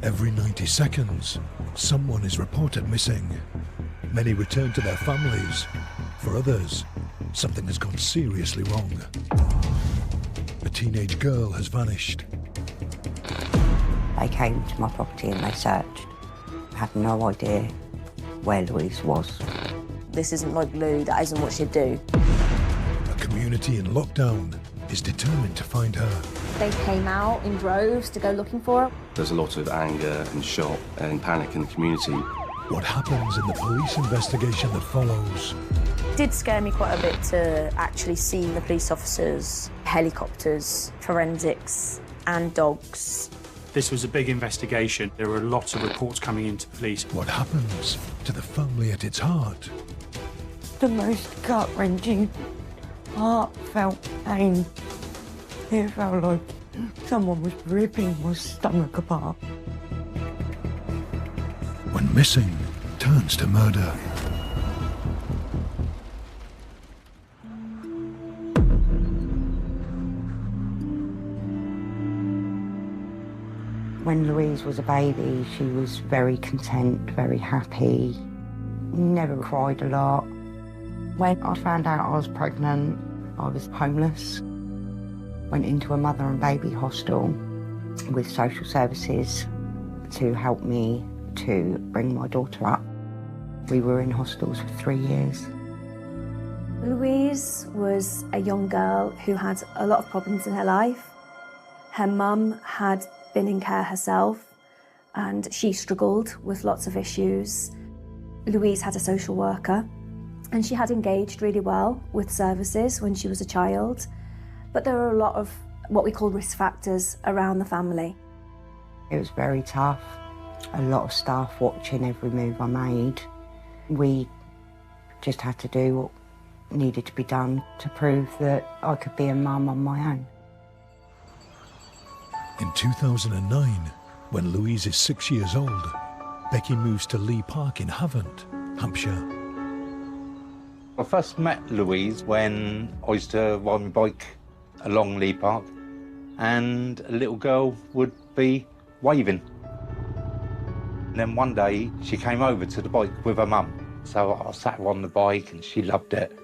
Every 90 seconds, someone is reported missing. Many return to their families. For others, something has gone seriously wrong. A teenage girl has vanished. They came to my property and they searched. I had no idea where Louise was. This isn't like Lou, that isn't what she'd do. A community in lockdown is determined to find her. They came out in droves to go looking for her. There's a lot of anger and shock and panic in the community. What happens in the police investigation that follows? It did scare me quite a bit to actually see the police officers, helicopters, forensics and dogs. This was a big investigation. There were lots of reports coming into police. What happens to the family at its heart? The most gut-wrenching, heartfelt pain. It felt like someone was ripping my stomach apart. When missing turns to murder. When Louise was a baby, she was very content, very happy, never cried a lot. When I found out I was pregnant, I was homeless. Went into a mother and baby hostel with social services to help me to bring my daughter up. We were in hostels for 3 years. Louise was a young girl who had a lot of problems in her life. Her mum had been in care herself and she struggled with lots of issues. Louise had a social worker and she had engaged really well with services when she was a child, but there were a lot of what we call risk factors around the family. It was very tough. A lot of staff watching every move I made. We just had to do what needed to be done to prove that I could be a mum on my own. In 2009, when Louise is 6 years old, Becky moves to Lee Park in Havant, Hampshire. I first met Louise when I used to ride my bike along Lee Park and a little girl would be waving. And then one day she came over to the bike with her mum. So I sat her on the bike and she loved it.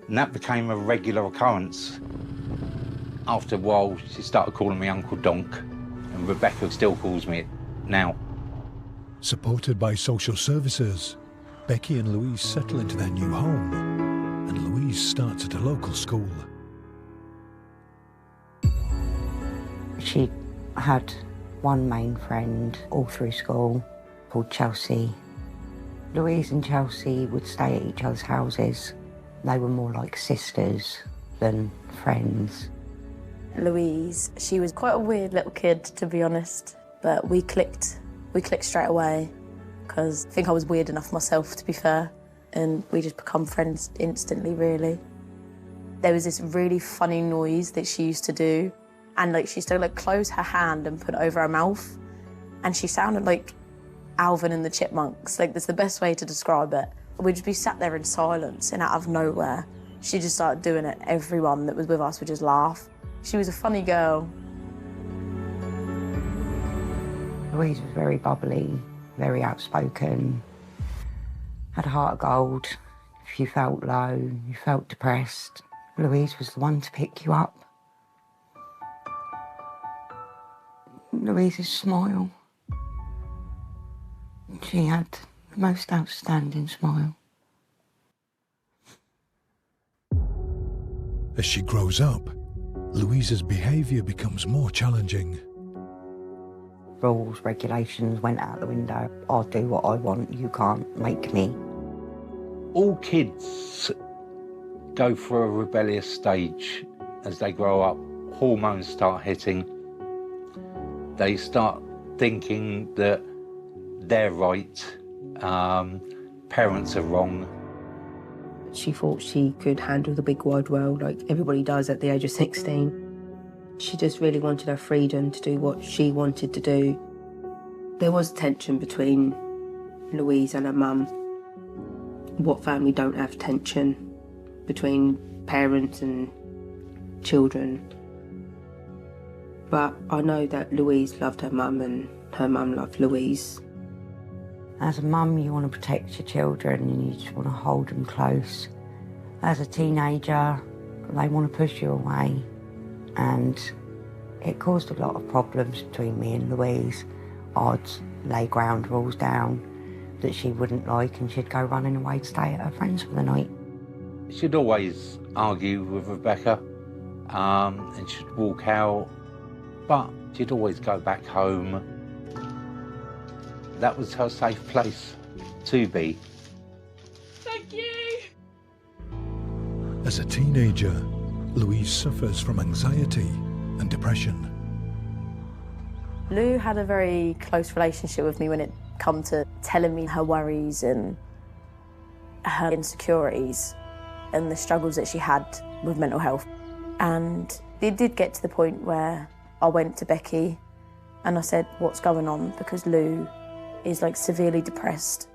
And that became a regular occurrence. After a while, she started calling me Uncle Donk, and Rebecca still calls me it now. Supported by social services, Becky and Louise settle into their new home, and Louise starts at a local school. She had one main friend all through school called Chelsea. Louise and Chelsea would stay at each other's houses. They were more like sisters than friends. Louise, she was quite a weird little kid, to be honest, but we clicked straight away because I think I was weird enough myself, to be fair, and we just become friends instantly, really. There was this really funny noise that she used to do, and she used to close her hand and put it over her mouth, and she sounded like Alvin and the Chipmunks. That's the best way to describe it. We'd just be sat there in silence, and out of nowhere, she just started doing it. Everyone that was with us would just laugh. She was a funny girl. Louise was very bubbly, very outspoken, had a heart of gold. If you felt low, you felt depressed, Louise was the one to pick you up. Louise's smile. She had the most outstanding smile. As she grows up, Louise's behaviour becomes more challenging. Rules, regulations went out the window. I'll do what I want, you can't make me. All kids go through a rebellious stage as they grow up. Hormones start hitting. They start thinking that they're right, parents are wrong. She thought she could handle the big wide world like everybody does at the age of 16. She just really wanted her freedom to do what she wanted to do. There was tension between Louise and her mum. What family don't have tension between parents and children? But I know that Louise loved her mum and her mum loved Louise. As a mum, you want to protect your children and you just want to hold them close. As a teenager, they want to push you away. And it caused a lot of problems between me and Louise. I'd lay ground rules down that she wouldn't like, and she'd go running away to stay at her friend's for the night. She'd always argue with Rebecca, and she'd walk out, but she'd always go back home. That was her safe place to be. Thank you. As a teenager, Louise suffers from anxiety and depression. Lou had a very close relationship with me when it come to telling me her worries and her insecurities and the struggles that she had with mental health. And it did get to the point where I went to Becky and I said, what's going on? Because Lou is like severely depressed.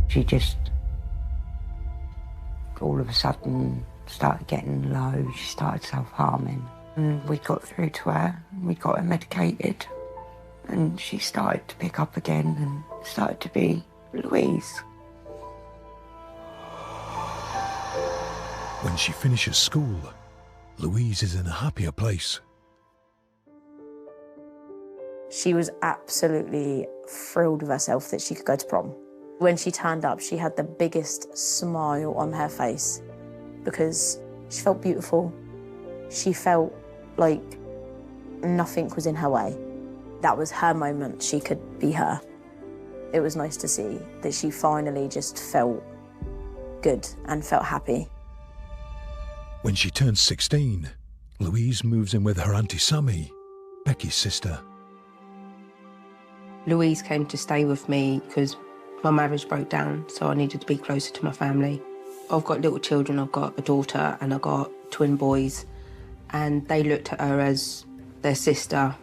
She just all of a sudden started getting low. She started self-harming. And we got through to her, we got her medicated, and she started to pick up again and started to be Louise. When she finishes school, Louise is in a happier place. She was absolutely thrilled with herself that she could go to prom. When she turned up, she had the biggest smile on her face because she felt beautiful. She felt like nothing was in her way. That was her moment. She could be her. It was nice to see that she finally just felt good and felt happy. When she turns 16, Louise moves in with her Auntie Sammy, Becky's sister. Louise came to stay with me because my marriage broke down, so I needed to be closer to my family. I've got little children. I've got a daughter and I've got twin boys, and they looked at her as their sister.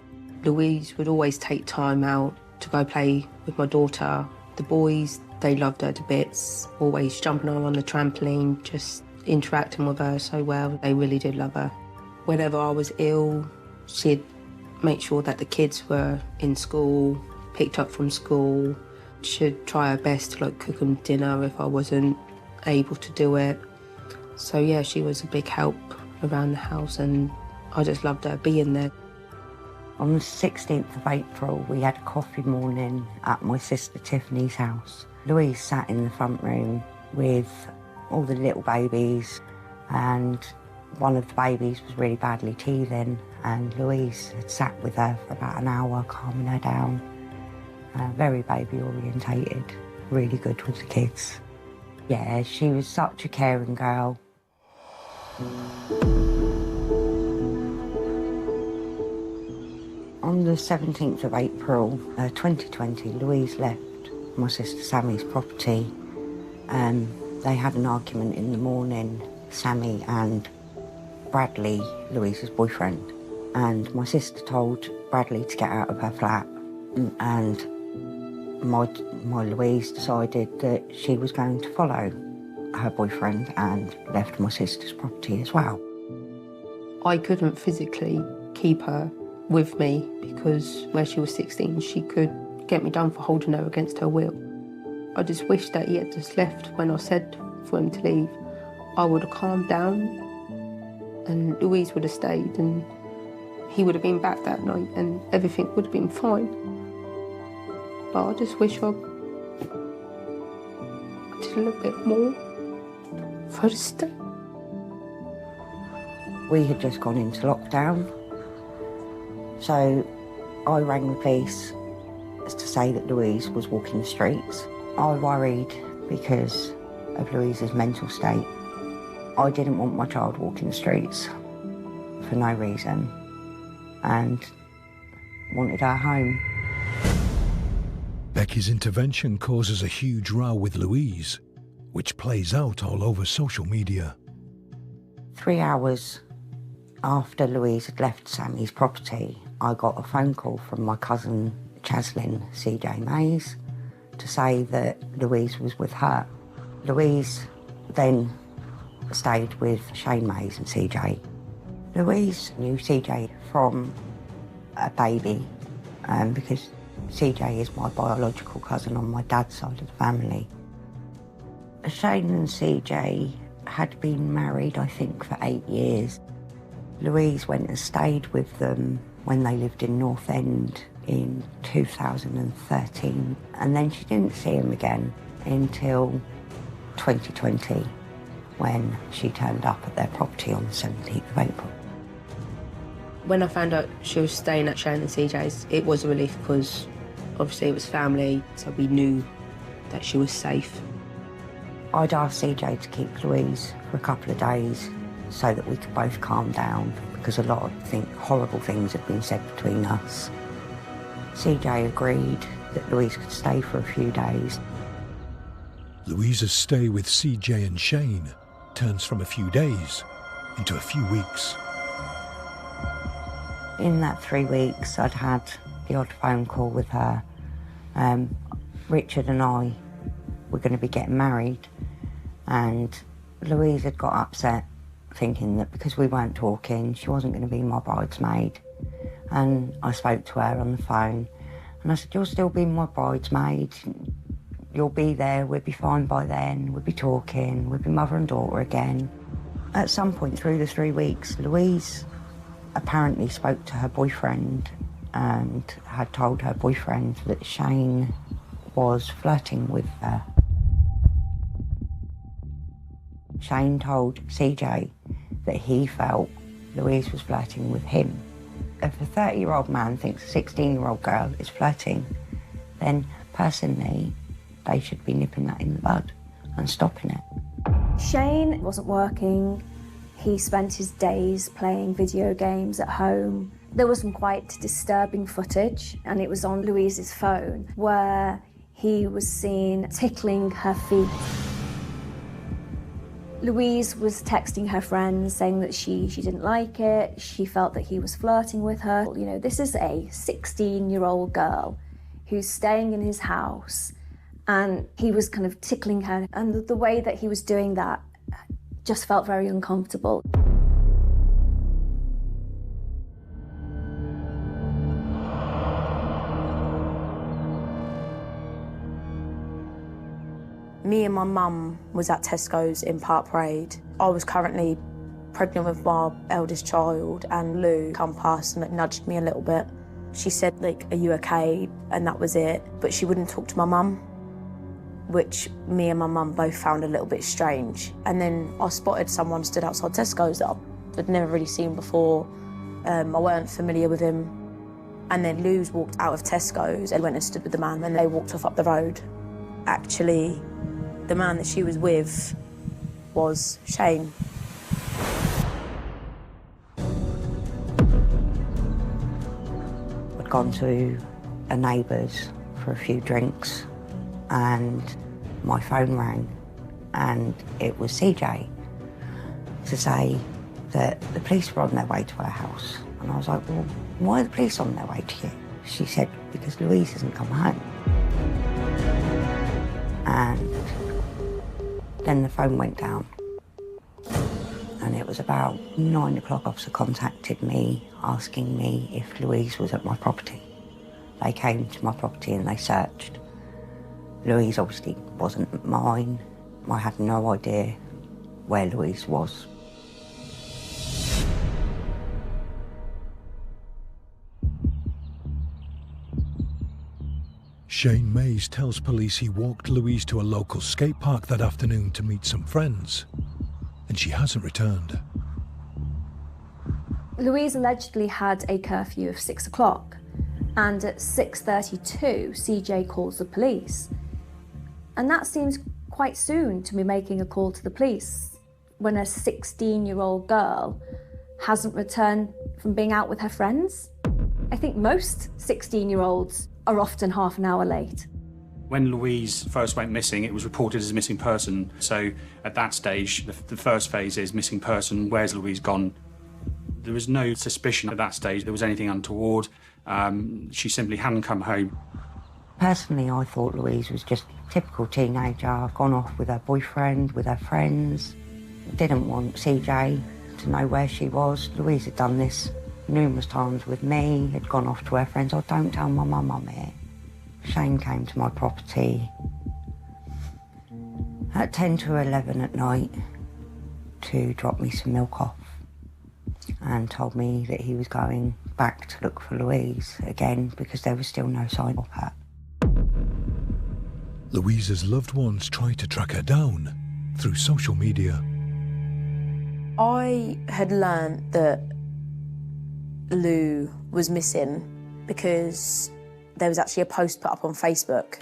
Louise would always take time out to go play with my daughter. The boys, they loved her to bits, always jumping on the trampoline, just interacting with her so well. They really did love her. Whenever I was ill, she'd make sure that the kids were in school, picked up from school. She'd try her best to cook them dinner if I wasn't able to do it. So yeah, she was a big help around the house, and I just loved her being there. On the 16th of April, we had a coffee morning at my sister Tiffany's house. Louise sat in the front room with all the little babies, and one of the babies was really badly teething, and Louise had sat with her for about an hour, calming her down. Very baby orientated, really good with the kids. Yeah, she was such a caring girl. On the 17th of April 2020, Louise left my sister Sammy's property. They had an argument in the morning, Sammy and Bradley, Louise's boyfriend. And my sister told Bradley to get out of her flat. And my Louise decided that she was going to follow her boyfriend and left my sister's property as well. I couldn't physically keep her with me because where she was 16, she could get me done for holding her against her will. I just wish that he had just left when I said for him to leave. I would have calmed down and Louise would have stayed, and he would have been back that night and everything would have been fine. But I just wish I did a little bit more for her to stay. We had just gone into lockdown, so I rang the police to say that Louise was walking the streets. I worried because of Louise's mental state. I didn't want my child walking the streets for no reason and wanted her home. Becky's intervention causes a huge row with Louise, which plays out all over social media. 3 hours after Louise had left Sammy's property, I got a phone call from my cousin Chaslin, CJ Mays, to say that Louise was with her. Louise then stayed with Shane Mays and CJ. Louise knew CJ from a baby because CJ is my biological cousin on my dad's side of the family. Shane and CJ had been married, I think, for 8 years. Louise went and stayed with them when they lived in North End in 2013, and then she didn't see him again until 2020, when she turned up at their property on the 17th of April. When I found out she was staying at Shane and CJ's, it was a relief because obviously it was family, so we knew that she was safe. I'd asked CJ to keep Louise for a couple of days so that we could both calm down, because a lot of horrible things had been said between us. CJ agreed that Louise could stay for a few days. Louise's stay with CJ and Shane turns from a few days into a few weeks. In that 3 weeks, I'd had the odd phone call with her. Richard and I were going to be getting married, and Louise had got upset, thinking that because we weren't talking, she wasn't going to be my bridesmaid. And I spoke to her on the phone, and I said, "You'll still be my bridesmaid. You'll be there, we'll be fine by then, we'll be talking, we'll be mother and daughter again." At some point through the 3 weeks, Louise apparently spoke to her boyfriend and had told her boyfriend that Shane was flirting with her. Shane told CJ that he felt Louise was flirting with him. If a 30-year-old man thinks a 16-year-old girl is flirting, then personally, they should be nipping that in the bud and stopping it. Shane wasn't working. He spent his days playing video games at home. There was some quite disturbing footage, and it was on Louise's phone, where he was seen tickling her feet. Louise was texting her friends saying that she didn't like it. She felt that he was flirting with her. You know, this is a 16-year-old girl who's staying in his house, and he was kind of tickling her. And the way that he was doing that just felt very uncomfortable. Me and my mum was at Tesco's in Park Parade. I was currently pregnant with my eldest child, and Lou come past and nudged me a little bit. She said, like, "Are you okay?" And that was it. But she wouldn't talk to my mum, which me and my mum both found a little bit strange. And then I spotted someone stood outside Tesco's that I'd never really seen before. I weren't familiar with him. And then Lou's walked out of Tesco's and went and stood with the man, and they walked off up the road. Actually, the man that she was with was Shane. I'd gone to a neighbour's for a few drinks, and my phone rang, and it was CJ to say that the police were on their way to our house. And I was like, "Well, why are the police on their way to you?" She said, "Because Louise hasn't come home." And then the phone went down, and it was about 9 o'clock. Officer contacted me asking me if Louise was at my property. They came to my property and they searched. Louise obviously wasn't mine. I had no idea where Louise was. Shane Mays tells police he walked Louise to a local skate park that afternoon to meet some friends, and she hasn't returned. Louise allegedly had a curfew of 6 o'clock, and at 6:32, CJ calls the police. And that seems quite soon to be making a call to the police when a 16-year-old girl hasn't returned from being out with her friends. I think most 16-year-olds are often half an hour late. When Louise first went missing, it was reported as a missing person. So at that stage, the first phase is missing person, where's Louise gone? There was no suspicion at that stage there was anything untoward. She simply hadn't come home. Personally, I thought Louise was just a typical teenager, gone off with her boyfriend, with her friends, didn't want CJ, to know where she was. Louise had done this numerous times with me, had gone off to her friends. Oh, don't tell my mum I'm here. Shane came to my property at 10 to 11 at night to drop me some milk off and told me that he was going back to look for Louise again because there was still no sign of her. Louise's loved ones tried to track her down through social media. I had learnt that Lou was missing because there was actually a post put up on Facebook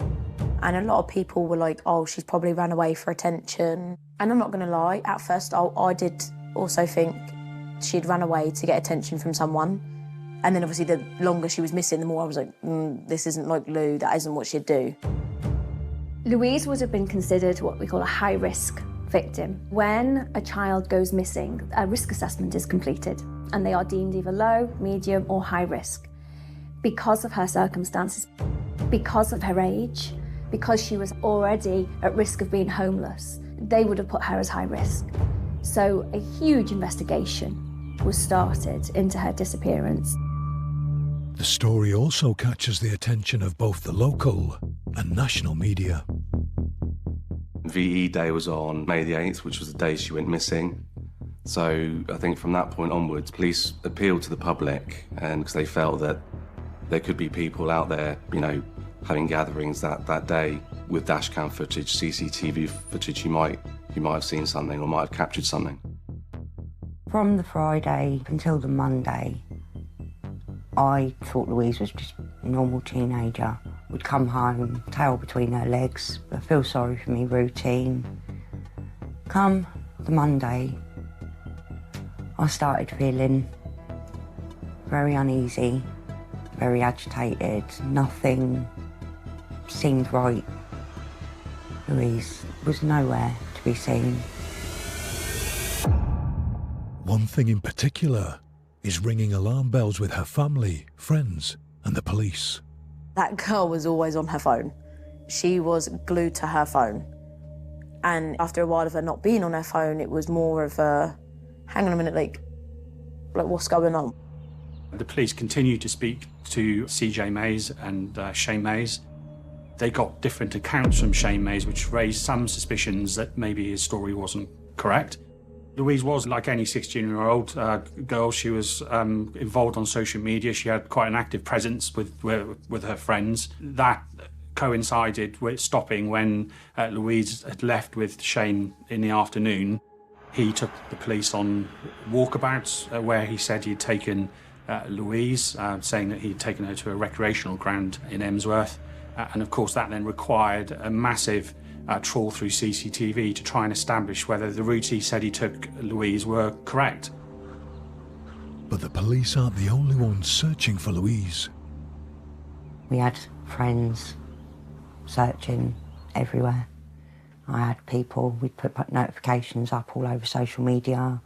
and a lot of people were like, oh, she's probably ran away for attention. And I'm not going to lie, at first I did also think she'd run away to get attention from someone. And then obviously the longer she was missing, the more I was like, this isn't like Lou, that isn't what she'd do. Louise would have been considered what we call a high-risk victim. When a child goes missing, a risk assessment is completed and they are deemed either low, medium or high risk. Because of her circumstances, because of her age, because she was already at risk of being homeless, they would have put her as high risk. So a huge investigation was started into her disappearance. The story also catches the attention of both the local and national media. VE Day was on May the 8th, which was the day she went missing. So I think from that point onwards, police appealed to the public and because they felt that there could be people out there, you know, having gatherings that day with dashcam footage, CCTV footage, you might have seen something or might have captured something. From the Friday until the Monday, I thought Louise was just a normal teenager. Would come home, tail between her legs, a feel sorry for me routine. Come the Monday, I started feeling very uneasy, very agitated. Nothing seemed right. Louise was nowhere to be seen. One thing in particular is ringing alarm bells with her family, friends, and the police. That girl was always on her phone. She was glued to her phone. And after a while of her not being on her phone, it was more of a, hang on a minute, like what's going on? The police continued to speak to CJ Mays and Shane Mays. They got different accounts from Shane Mays, which raised some suspicions that maybe his story wasn't correct. Louise was like any 16-year-old girl. She was involved on social media. She had quite an active presence with her friends. That coincided with stopping when Louise had left with Shane in the afternoon. He took the police on walkabouts where he said he'd taken Louise, saying that he'd taken her to a recreational ground in Emsworth. And of course that then required a massive trawl through CCTV to try and establish whether the routes he said he took Louise were correct. But the police aren't the only ones searching for Louise. We had friends searching everywhere. I had people, we'd put notifications up all over social media,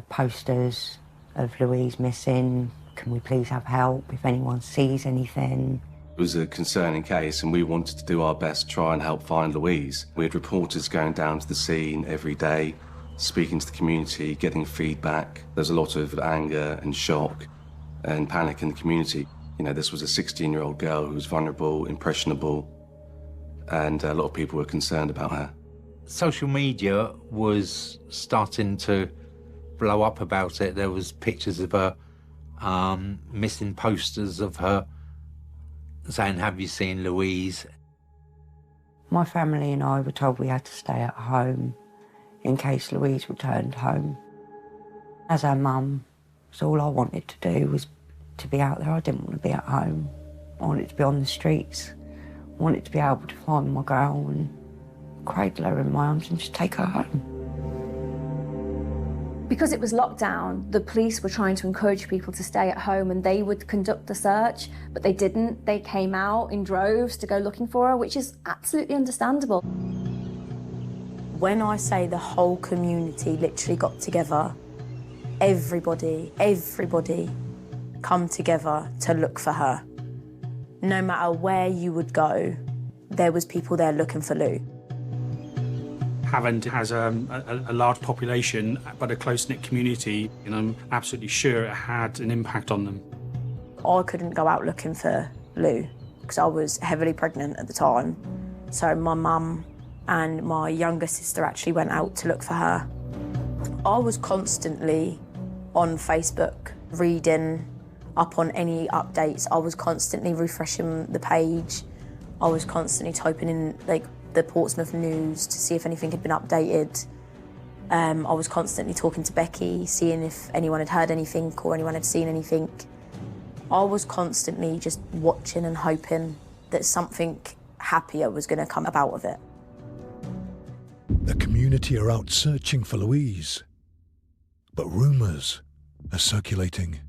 posters of Louise missing. Can we please have help if anyone sees anything? It was a concerning case and we wanted to do our best to try and help find Louise. We had reporters going down to the scene every day, speaking to the community, getting feedback. There's a lot of anger and shock and panic in the community. You know, this was a 16-year-old girl who was vulnerable, impressionable, and a lot of people were concerned about her. Social media was starting to blow up about it. There was pictures of her, missing posters of her, saying, have you seen Louise? My family and I were told we had to stay at home in case Louise returned home. As her mum, so all I wanted to do was to be out there. I didn't want to be at home. I wanted to be on the streets. I wanted to be able to find my girl and cradle her in my arms and just take her home. Because it was lockdown, the police were trying to encourage people to stay at home and they would conduct the search, but they didn't. They came out in droves to go looking for her, which is absolutely understandable. When I say the whole community literally got together, everybody come together to look for her. No matter where you would go, there was people there looking for Lou. Havant has a large population, but a close-knit community, and I'm absolutely sure it had an impact on them. I couldn't go out looking for Lou because I was heavily pregnant at the time. So my mum and my younger sister actually went out to look for her. I was constantly on Facebook reading up on any updates. I was constantly refreshing the page. I was constantly typing in like the Portsmouth news to see if anything had been updated. I was constantly talking to Becky, seeing if anyone had heard anything or anyone had seen anything. I was constantly just watching and hoping that something happier was going to come about of it. The community are out searching for Louise, but rumours are circulating.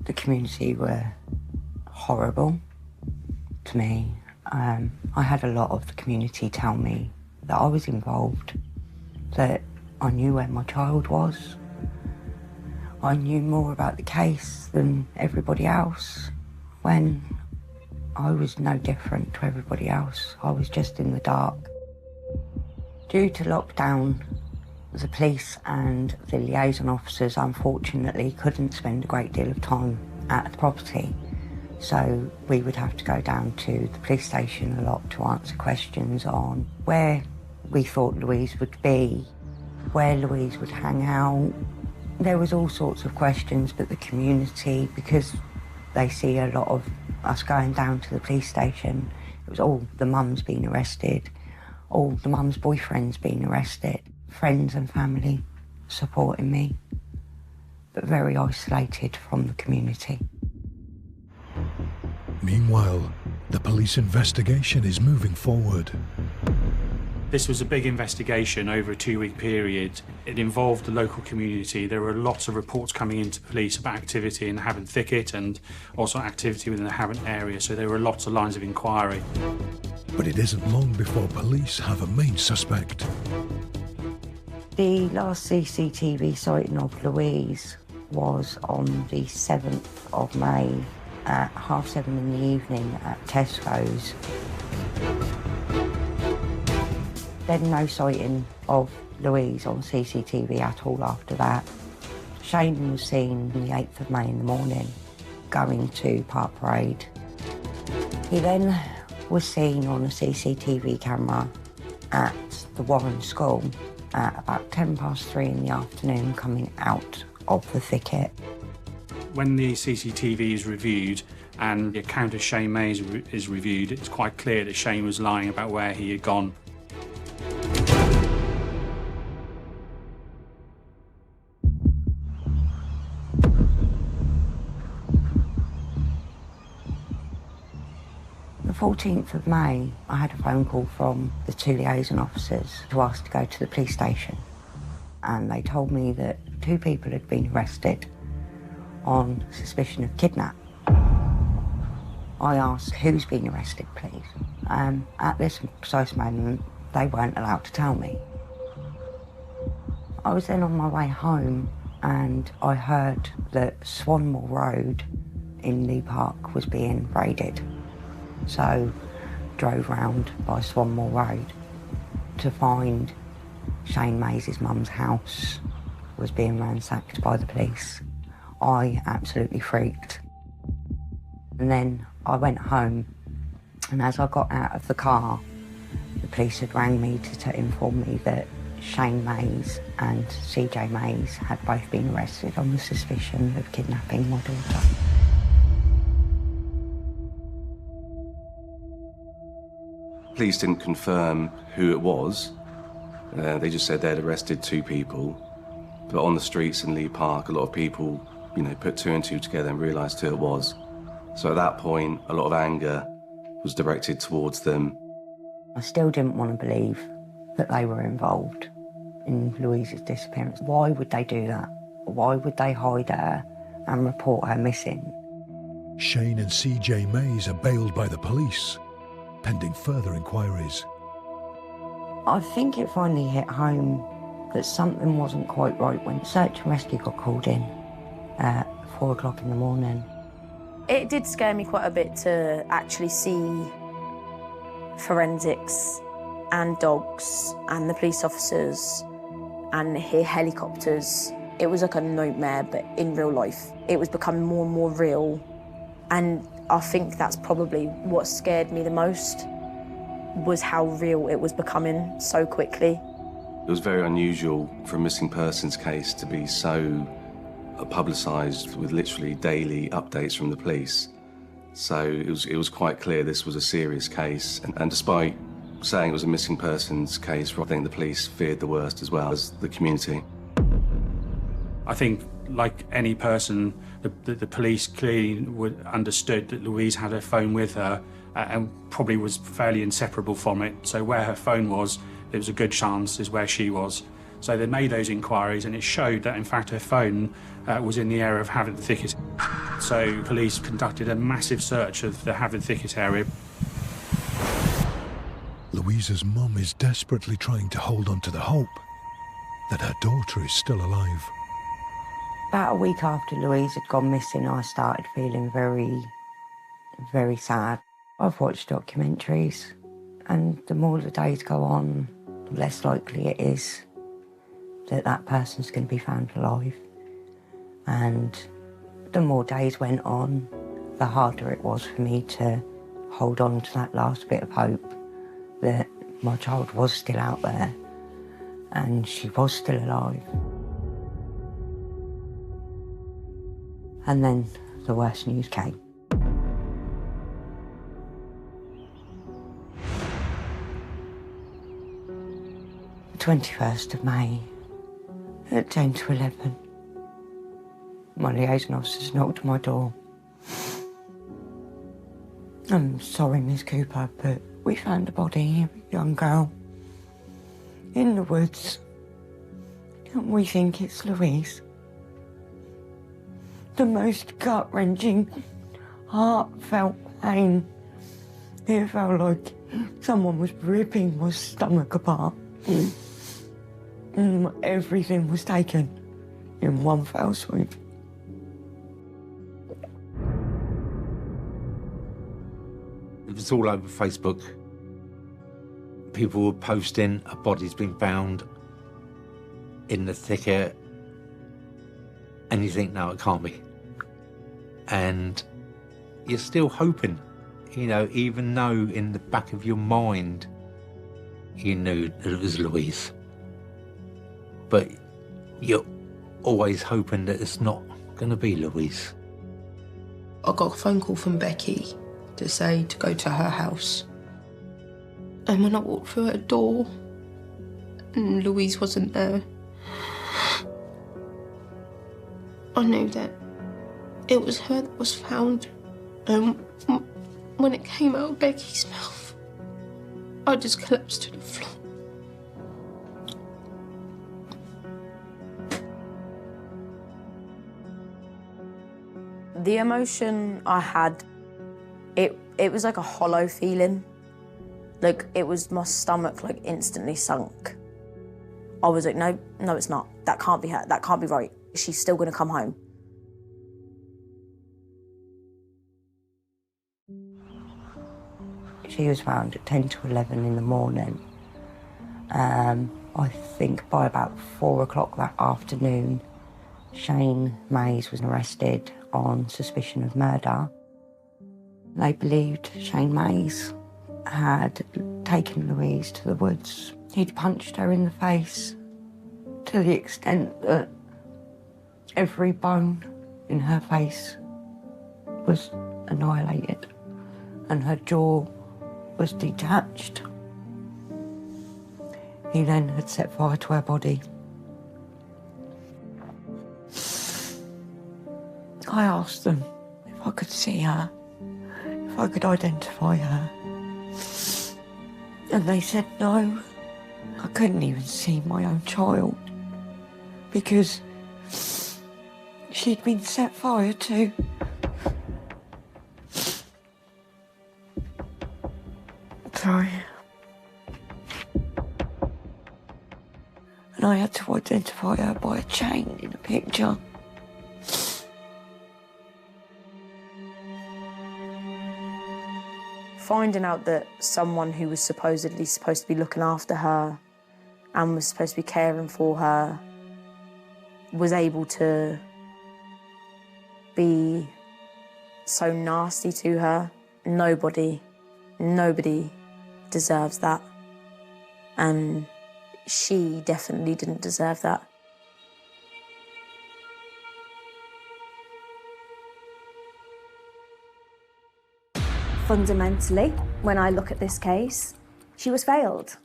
The community were horrible to me. I had a lot of the community tell me that I was involved, that I knew where my child was. I knew more about the case than everybody else, when I was no different to everybody else. I was just in the dark. Due to lockdown, the police and the liaison officers unfortunately couldn't spend a great deal of time at the property. So we would have to go down to the police station a lot to answer questions on where we thought Louise would be, where Louise would hang out. There was all sorts of questions, but the community, because they see a lot of us going down to the police station, it was all the mums being arrested, all the mums' boyfriends being arrested, friends and family supporting me, but very isolated from the community. Meanwhile, the police investigation is moving forward. This was a big investigation over a 2-week period. It involved the local community. There were lots of reports coming into police about activity in the Havant thicket and also activity within the Havant area, so there were lots of lines of inquiry. But it isn't long before police have a main suspect. The last CCTV sighting of Louise was on the 7th of May at 7:30 in the evening at Tesco's. There's no sighting of Louise on CCTV at all after that. Shane was seen on the 8th of May in the morning going to Park Parade. He then was seen on a CCTV camera at the Warren School at about 3:10 in the afternoon coming out of the thicket. When the CCTV is reviewed and the account of Shane Mays is reviewed, it's quite clear that Shane was lying about where he had gone. The 14th of May, I had a phone call from the 2 liaison officers to ask to go to the police station. And they told me that 2 people had been arrested on suspicion of kidnap. I asked, who's been arrested, please? At this precise moment, they weren't allowed to tell me. I was then on my way home and I heard that Swanmore Road in Lee Park was being raided. So drove round by Swanmore Road to find Shane Mays' mum's house was being ransacked by the police. I absolutely freaked. And then I went home, and as I got out of the car, the police had rang me to inform me that Shane Mays and CJ Mays had both been arrested on the suspicion of kidnapping my daughter. Police didn't confirm who it was. They just said they'd arrested 2 people. But on the streets in Lee Park, a lot of people, put 2 and 2 together and realised who it was. So at that point, a lot of anger was directed towards them. I still didn't want to believe that they were involved in Louise's disappearance. Why would they do that? Why would they hide her and report her missing? Shane and CJ Mays are bailed by the police, pending further inquiries. I think it finally hit home that something wasn't quite right when search and rescue got called in at 4 o'clock in the morning. It did scare me quite a bit to actually see forensics and dogs and the police officers and hear helicopters. It was like a nightmare, but in real life. It was becoming more and more real. And I think that's probably what scared me the most, was how real it was becoming so quickly. It was very unusual for a missing persons case to be so publicised with literally daily updates from the police. So it was quite clear this was a serious case. And despite saying it was a missing persons case, I think the police feared the worst as well as the community. I think, like any person, the police clearly understood that Louise had her phone with her and probably was fairly inseparable from it. So where her phone was, there was a good chance is where she was. So they made those inquiries, and it showed that, in fact, her phone was in the area of Havant Thicket. So police conducted a massive search of the Havant Thicket area. Louisa's mum is desperately trying to hold on to the hope that her daughter is still alive. About a week after Louise had gone missing, I started feeling very, very sad. I've watched documentaries, and the more the days go on, the less likely it is that that person's going to be found alive. And the more days went on, the harder it was for me to hold on to that last bit of hope that my child was still out there and she was still alive. And then the worst news came. The 21st of May at 10 to 11, my liaison officers knocked on my door. I'm sorry, Miss Cooper, but we found a body of a young girl in the woods, and we think it's Louise. The most gut-wrenching, heartfelt pain. It felt like someone was ripping my stomach apart. And everything was taken in one fell swoop. It was all over Facebook. People were posting, a body's been found in the thicket. And you think, no, it can't be. And you're still hoping, you know, even though in the back of your mind, you knew that it was Louise. But you're always hoping that it's not going to be Louise. I got a phone call from Becky to say to go to her house. And when I walked through her door, and Louise wasn't there, I knew that it was her that was found. And when it came out of Becky's mouth, I just collapsed to the floor. The emotion I had, it was like a hollow feeling. Like, it was my stomach, like, instantly sunk. I was like, no, it's not. That can't be her. That can't be right. She's still going to come home. She was found at 10 to 11 in the morning. I think by about 4 o'clock that afternoon, Shane Mays was arrested on suspicion of murder. They believed Shane Mays had taken Louise to the woods. He'd punched her in the face to the extent that every bone in her face was annihilated and her jaw was detached. He then had set fire to her body. I asked them if I could see her, if I could identify her. And they said no. I couldn't even see my own child because she'd been set fire to. Sorry. And I had to identify her by a chain in a picture. Finding out that someone who was supposedly supposed to be looking after her and was supposed to be caring for her was able to be so nasty to her. Nobody deserves that. And she definitely didn't deserve that. Fundamentally, when I look at this case, she was failed.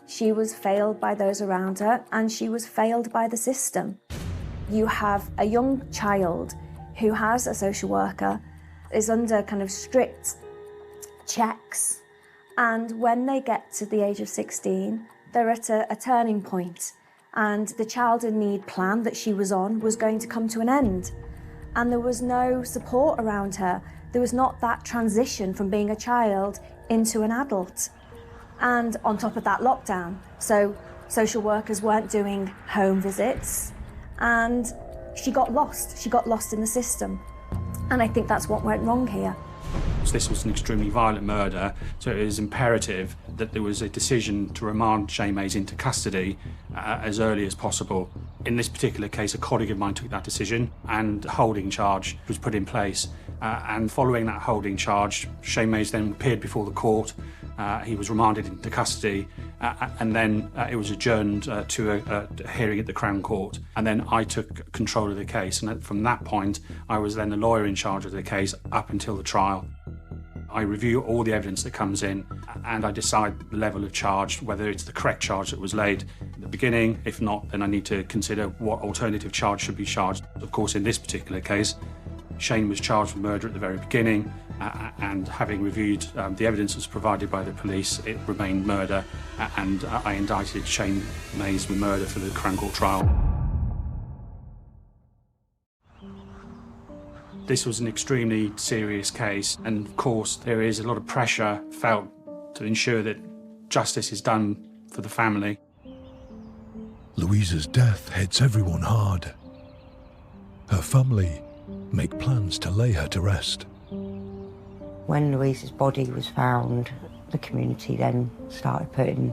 She was failed by those around her, and she was failed by the system. You have a young child who has a social worker, is under kind of strict checks, and when they get to the age of 16, they're at a turning point, and the child in need plan that she was on was going to come to an end. And there was no support around her. There was not that transition from being a child into an adult. And on top of that, lockdown. So social workers weren't doing home visits, and she got lost. She got lost in the system. And I think that's what went wrong here. So this was an extremely violent murder, so it is imperative that there was a decision to remand Shane Mays into custody as early as possible. In this particular case, a colleague of mine took that decision and a holding charge was put in place. And following that holding charge, Shane Mays then appeared before the court. He was remanded into custody, and then it was adjourned to a hearing at the Crown Court. And then I took control of the case, and from that point, I was then the lawyer in charge of the case up until the trial. I review all the evidence that comes in, and I decide the level of charge, whether it's the correct charge that was laid at the beginning. If not, then I need to consider what alternative charge should be charged. Of course, in this particular case, Shane was charged with murder at the very beginning, and having reviewed the evidence that was provided by the police, it remained murder, and I indicted Shane Mays with murder for the Crown Court trial. This was an extremely serious case, and of course there is a lot of pressure felt to ensure that justice is done for the family. Louisa's death hits everyone hard. Her family make plans to lay her to rest. When Louisa's body was found, the community then started putting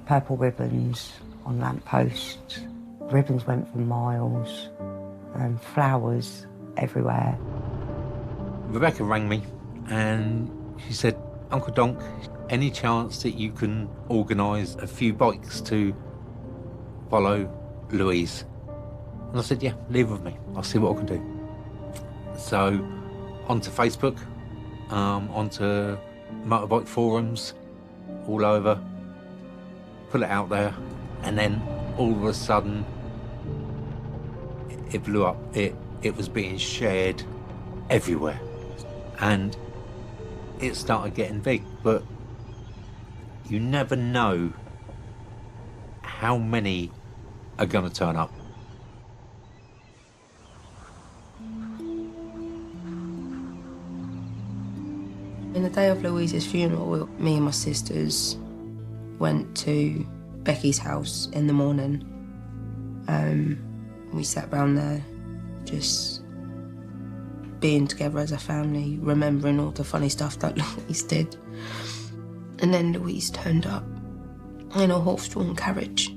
purple ribbons on lampposts. Ribbons went for miles, and flowers everywhere. Rebecca rang me and she said, "Uncle Donk, any chance that you can organise a few bikes to follow Louise?" And I said, "Yeah, leave it with me. I'll see what I can do." So onto Facebook, onto motorbike forums all over, put it out there, and then all of a sudden it blew up. It was being shared everywhere, and it started getting big. But you never know how many are going to turn up. In the day of Louise's funeral, me and my sisters went to Becky's house in the morning. We sat round there, just being together as a family, remembering all the funny stuff that Louise did. And then Louise turned up in a horse-drawn carriage.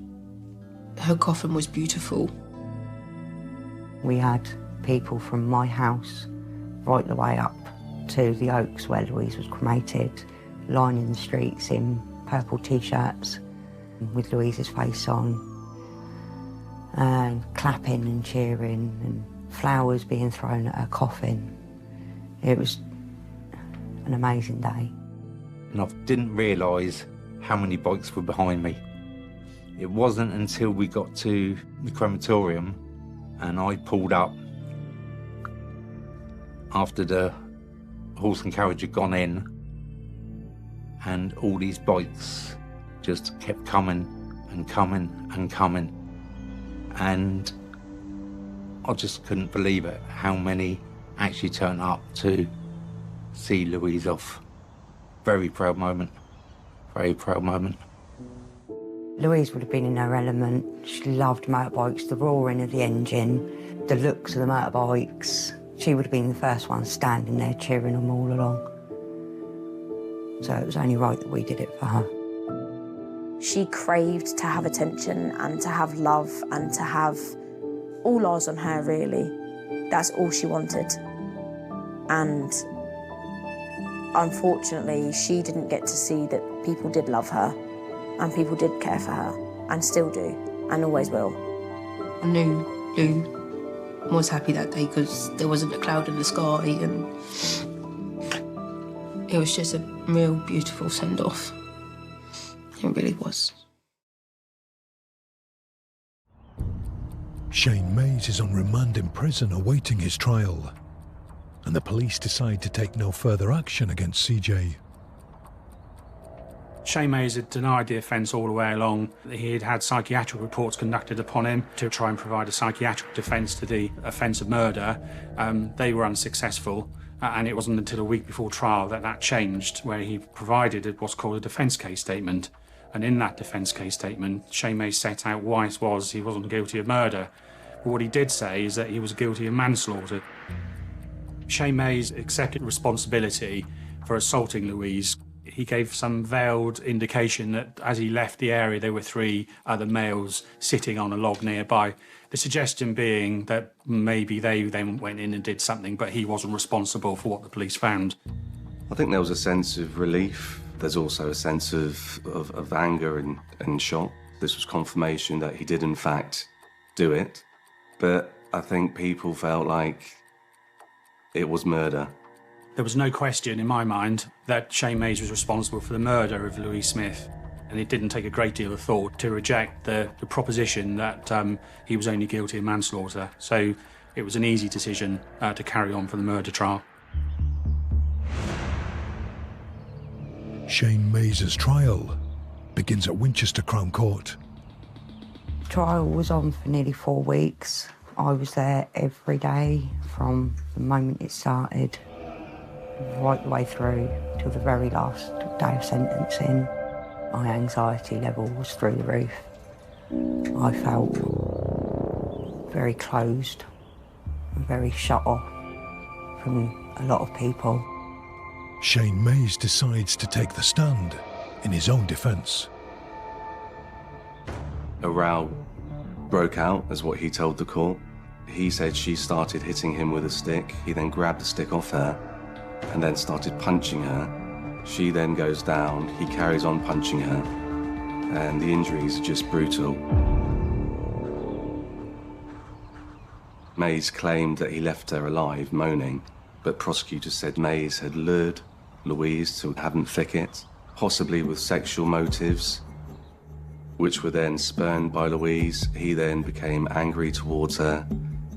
Her coffin was beautiful. We had people from my house right the way up to the Oaks where Louise was cremated, lining the streets in purple T-shirts with Louise's face on, and clapping and cheering, and flowers being thrown at her coffin. It was an amazing day. And I didn't realise how many bikes were behind me. It wasn't until we got to the crematorium and I pulled up after the horse and carriage had gone in, and all these bikes just kept coming and coming and coming, and I just couldn't believe it, how many actually turned up to see Louise off. Very proud moment, very proud moment. Louise would have been in her element. She loved motorbikes, the roaring of the engine, the looks of the motorbikes. She would have been the first one standing there cheering them all along. So it was only right that we did it for her. She craved to have attention and to have love and to have all eyes on her, really. That's all she wanted. And unfortunately, she didn't get to see that people did love her and people did care for her and still do and always will. I knew Lou was happy that day because there wasn't a cloud in the sky, and it was just a real beautiful send-off. It really was. Shane Mays is on remand in prison awaiting his trial, and the police decide to take no further action against CJ. Shane Mays had denied the offence all the way along. He had had psychiatric reports conducted upon him to try and provide a psychiatric defence to the offence of murder. They were unsuccessful, and it wasn't until a week before trial that that changed, where he provided what's called a defence case statement. And in that defence case statement, Shane Mays set out why it was he wasn't guilty of murder. But what he did say is that he was guilty of manslaughter. Shane Mays accepted responsibility for assaulting Louise. He gave some veiled indication that as he left the area, there were 3 other males sitting on a log nearby. The suggestion being that maybe they then went in and did something, but he wasn't responsible for what the police found. I think there was a sense of relief. There's also a sense of anger and shock. This was confirmation that he did in fact do it. But I think people felt like it was murder. There was no question in my mind that Shane Mays was responsible for the murder of Louise Smith. And it didn't take a great deal of thought to reject the proposition that he was only guilty of manslaughter. So it was an easy decision to carry on for the murder trial. Shane Mays' trial begins at Winchester Crown Court. The trial was on for nearly 4 weeks. I was there every day from the moment it started, right the way through till the very last day of sentencing. My anxiety level was through the roof. I felt very closed and very shut off from a lot of people. Shane Mays decides to take the stand in his own defence. A row broke out, is what he told the court. He said she started hitting him with a stick. He then grabbed the stick off her and then started punching her. She then goes down. He carries on punching her, and the injuries are just brutal. Mays claimed that he left her alive, moaning, but prosecutors said Mays had lured Louise to Haddon Thicket, possibly with sexual motives, which were then spurned by Louise. He then became angry towards her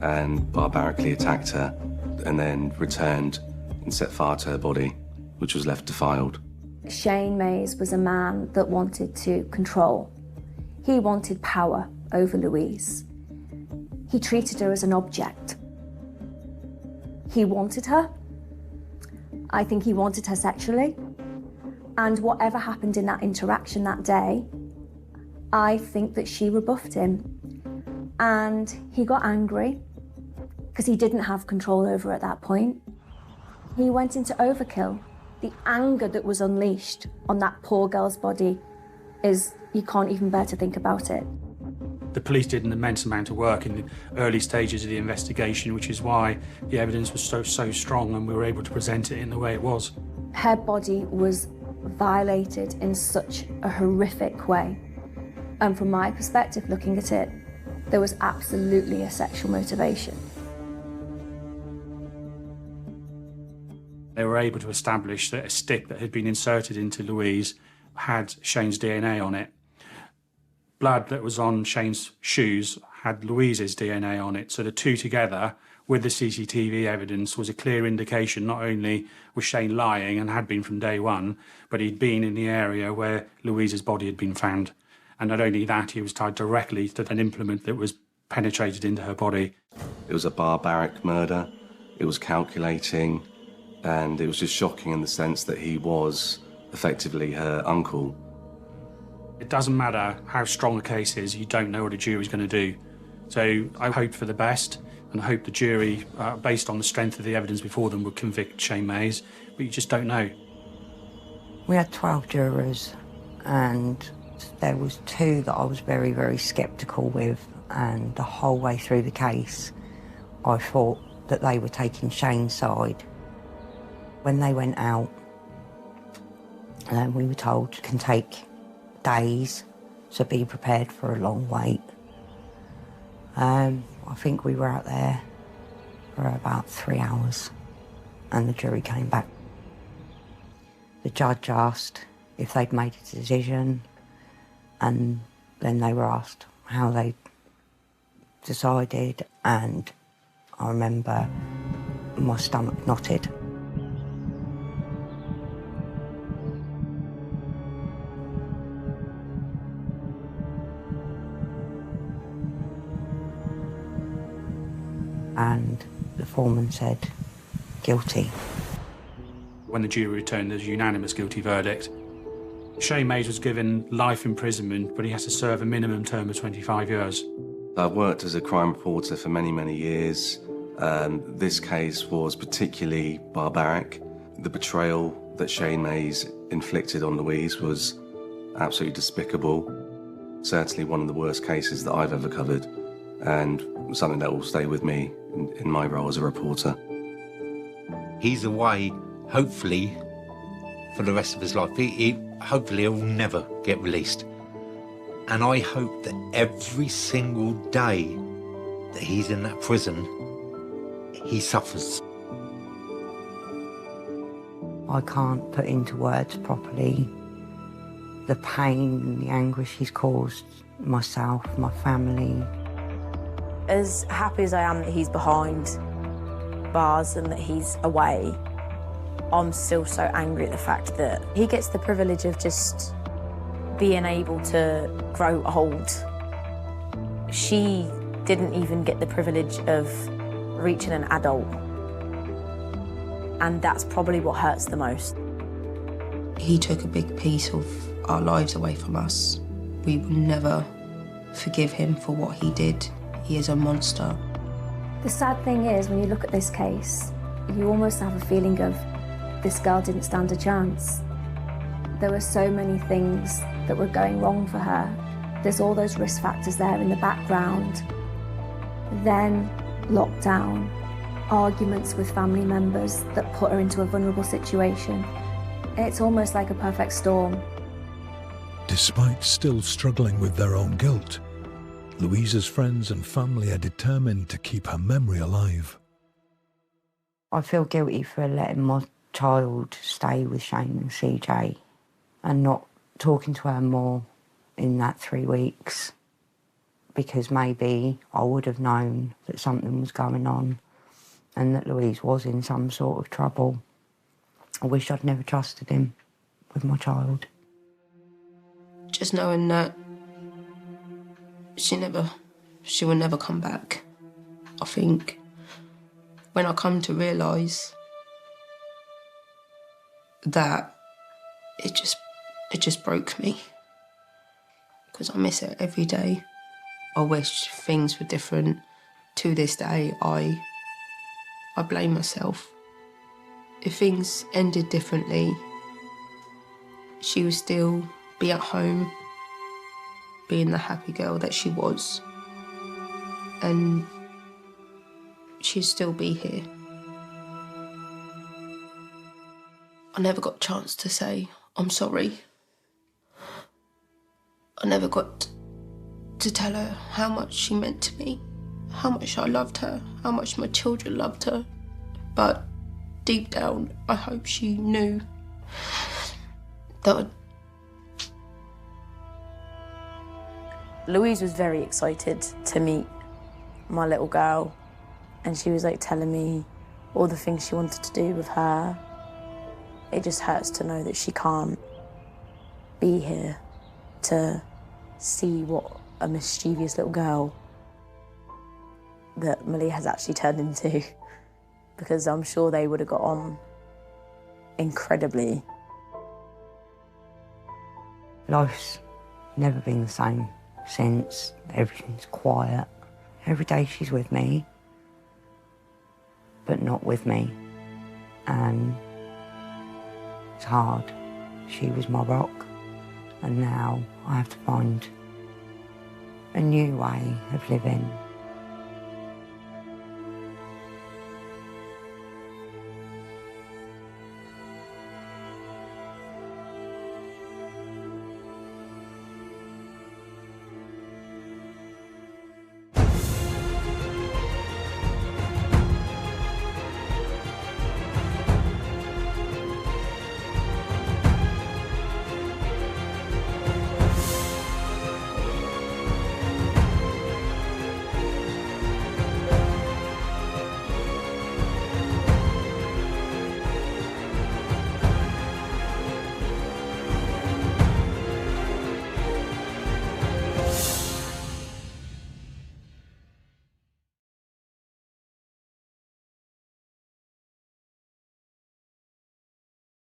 and barbarically attacked her, and then returned and set fire to her body, which was left defiled. Shane Mays was a man that wanted to control. He wanted power over Louise. He treated her as an object. He wanted her. I think he wanted her sexually. And whatever happened in that interaction that day, I think that she rebuffed him. And he got angry because he didn't have control over her at that point. He went into overkill. The anger that was unleashed on that poor girl's body is, you can't even bear to think about it. The police did an immense amount of work in the early stages of the investigation, which is why the evidence was so strong and we were able to present it in the way it was. Her body was violated in such a horrific way. And from my perspective, looking at it, there was absolutely a sexual motivation. They were able to establish that a stick that had been inserted into Louise had Shane's DNA on it. Blood that was on Shane's shoes had Louise's DNA on it. So the two together, with the CCTV evidence, was a clear indication not only was Shane lying and had been from day one, but he'd been in the area where Louise's body had been found. And not only that, he was tied directly to an implement that was penetrated into her body. It was a barbaric murder. It was calculating, and it was just shocking in the sense that he was effectively her uncle. It doesn't matter how strong a case is, you don't know what a jury's going to do. So I hope for the best, and I hope the jury, based on the strength of the evidence before them, would convict Shane Mays, but you just don't know. We had 12 jurors, and there was 2 that I was very, very sceptical with, and the whole way through the case, I thought that they were taking Shane's side. When they went out, we were told it can take days, so be prepared for a long wait. I think we were out there for about 3 hours, and the jury came back. The judge asked if they'd made a decision, and then they were asked how they decided, and I remember my stomach knotted. And the foreman said, guilty. When the jury returned, there was a unanimous guilty verdict. Shane Mays was given life imprisonment, but he has to serve a minimum term of 25 years. I've worked as a crime reporter for many, many years. This case was particularly barbaric. The betrayal that Shane Mays inflicted on Louise was absolutely despicable. Certainly one of the worst cases that I've ever covered, and something that will stay with me in my role as a reporter. He's away, hopefully, for the rest of his life. Hopefully he'll never get released. And I hope that every single day that he's in that prison, he suffers. I can't put into words properly the pain and the anguish he's caused myself, my family. As happy as I am that he's behind bars and that he's away, I'm still so angry at the fact that he gets the privilege of just being able to grow old. She didn't even get the privilege of reaching an adult. And that's probably what hurts the most. He took a big piece of our lives away from us. We will never forgive him for what he did. He is a monster. The sad thing is, when you look at this case, you almost have a feeling of this girl didn't stand a chance. There were so many things that were going wrong for her. There's all those risk factors there in the background. Then lockdown, arguments with family members that put her into a vulnerable situation. It's almost like a perfect storm. Despite still struggling with their own guilt, Louisa's friends and family are determined to keep her memory alive. I feel guilty for letting my child stay with Shane and CJ and not talking to her more in that 3 weeks, because maybe I would have known that something was going on and that Louise was in some sort of trouble. I wish I'd never trusted him with my child. Just knowing that she will never come back. I think when I come to realise that it just broke me, because I miss it every day. I wish things were different. To this day, I blame myself. If things ended differently, she would still be at home, being the happy girl that she was, and she'd still be here. I never got a chance to say I'm sorry. I never got to tell her how much she meant to me, how much I loved her, how much my children loved her. But deep down, I hope she knew that Louise was very excited to meet my little girl, and she was like telling me all the things she wanted to do with her. It just hurts to know that she can't be here to see what a mischievous little girl that Millie has actually turned into, because I'm sure they would have got on incredibly. Life's never been the same since. Everything's quiet. Every day she's with me, but not with me. And it's hard. She was my rock, and now I have to find a new way of living.